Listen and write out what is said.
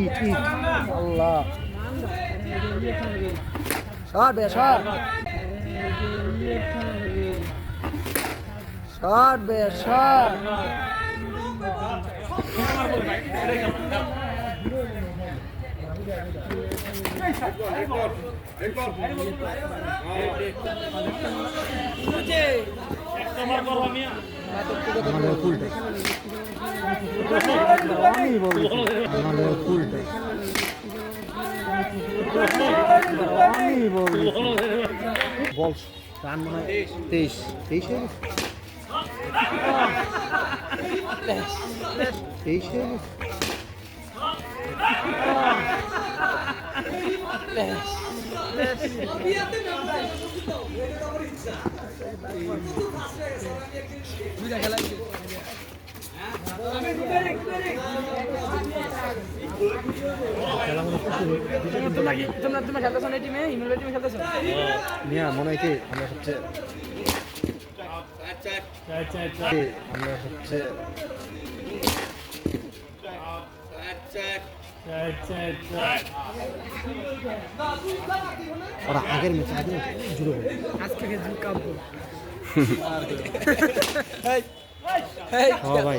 ইট ইট আল্লাহ shot বে shot shot বে shot বল run মনে হয় 23 মনে হয় কি আমরা হচ্ছে ওরা আগের ম্যাচে জুড়ে আজকে ভাই